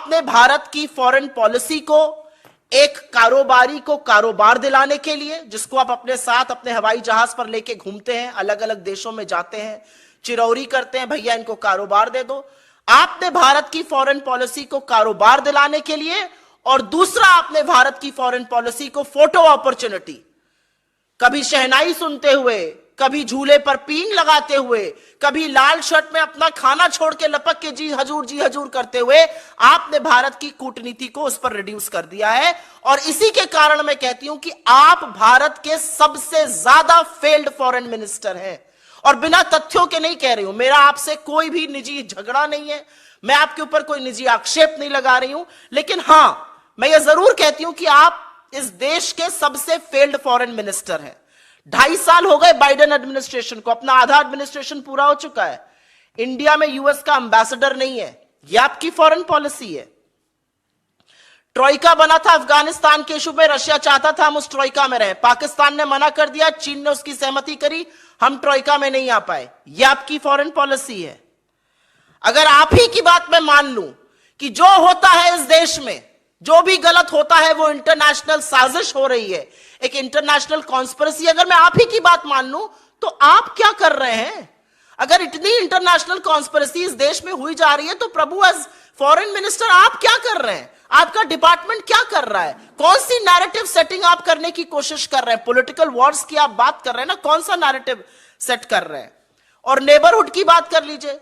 आपने भारत की foreign policy को एक कारोबारी को कारोबार दिलाने के लिए, जिसको आप अपने साथ अपने हवाई जहाज पर लेके घूमते हैं, अलग अलग देशों में जाते हैं, चिरौरी करते हैं, भैया इनको कारोबार दे दो। आपने भारत की फॉरेन पॉलिसी को कारोबार दिलाने के लिए, और दूसरा आपने भारत की फॉरेन पॉलिसी को फोटो अपॉर्चुनिटी, कभी शहनाई सुनते हुए, कभी झूले पर पींग लगाते हुए, कभी लाल शर्ट में अपना खाना छोड़ के लपक के जी हजूर करते हुए आपने भारत की कूटनीति को उस पर रिड्यूस कर दिया है। और इसी के कारण मैं कहती हूं कि आप भारत के सबसे ज्यादा फेल्ड फॉरेन मिनिस्टर हैं। और बिना तथ्यों के नहीं कह रही हूं, मेरा आपसे कोई भी निजी झगड़ा नहीं है, मैं आपके ऊपर कोई निजी आक्षेप नहीं लगा रही हूं, लेकिन हां मैं यह जरूर कहती हूं कि आप इस देश के सबसे फेल्ड फॉरेन मिनिस्टर हैं। 2.5 साल हो गए बाइडेन एडमिनिस्ट्रेशन को, अपना आधा एडमिनिस्ट्रेशन पूरा हो चुका है, इंडिया में यूएस का एम्बेसडर नहीं है। यह आपकी फॉरेन पॉलिसी है। ट्रोइका बना था अफगानिस्तान के इशू में, रशिया चाहता था हम उस ट्रोइका में रहें, पाकिस्तान ने मना कर दिया, चीन ने उसकी सहमति करी, हम ट्रोइका में नहीं आ पाए। यह आपकी फॉरेन पॉलिसी है। अगर आप ही की बात मैं मान लूं कि जो होता है इस देश में, जो भी गलत होता है वो इंटरनेशनल साजिश हो रही है, एक इंटरनेशनल कॉन्स्पिरेसी, अगर मैं आप ही की बात मान लूं तो आप क्या कर रहे हैं? अगर इतनी इंटरनेशनल कॉन्स्पिरेसी इस देश में हुई जा रही है तो प्रभु एज फॉरेन मिनिस्टर आप क्या कर रहे हैं? आपका डिपार्टमेंट क्या कर रहा है? कौन सी नैरेटिव सेटिंग आप करने की कोशिश कर रहे हैं? पॉलिटिकल वॉर्स की आप बात कर रहे हैं ना, कौन सा नैरेटिव सेट कर रहे हैं? और नेबरहुड की बात कर लीजिए,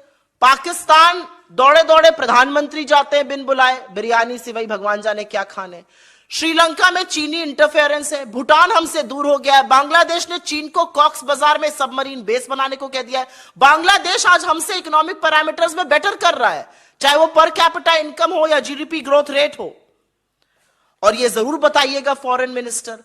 पाकिस्तान दौड़े दौड़े प्रधानमंत्री जाते हैं बिन बुलाए, बिरयानी सिवाई भगवान जाने क्या खाने। श्रीलंका में चीनी इंटरफेरेंस है, भूटान हमसे दूर हो गया है, बांग्लादेश ने चीन को कॉक्स बाजार में सबमरीन बेस बनाने को कह दिया है। बांग्लादेश आज हमसे इकोनॉमिक पैरामीटर्स में बेटर कर रहा है, चाहे वो पर कैपिटा इनकम हो या जीडीपी ग्रोथ रेट हो। और ये जरूर बताइएगा फॉरेन मिनिस्टर,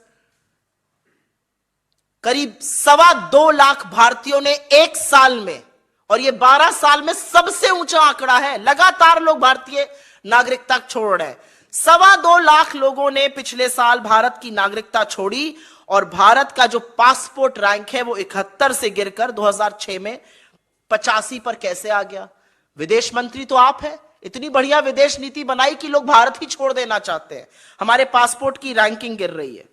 करीब 2.25 लाख भारतीयों ने एक साल में, और ये 12 साल में सबसे ऊंचा आंकड़ा है, लगातार लोग भारतीय नागरिकता छोड़ रहे हैं। 2.25 लाख लोगों ने पिछले साल भारत की नागरिकता छोड़ी, और भारत का जो पासपोर्ट रैंक है वो 71 से गिरकर 2006 में 85 पर कैसे आ गया? विदेश मंत्री तो आप हैं, इतनी बढ़िया विदेश नीति बनाई कि लोग भारत ही छोड़ देना चाहते हैं, हमारे पासपोर्ट की रैंकिंग गिर रही है।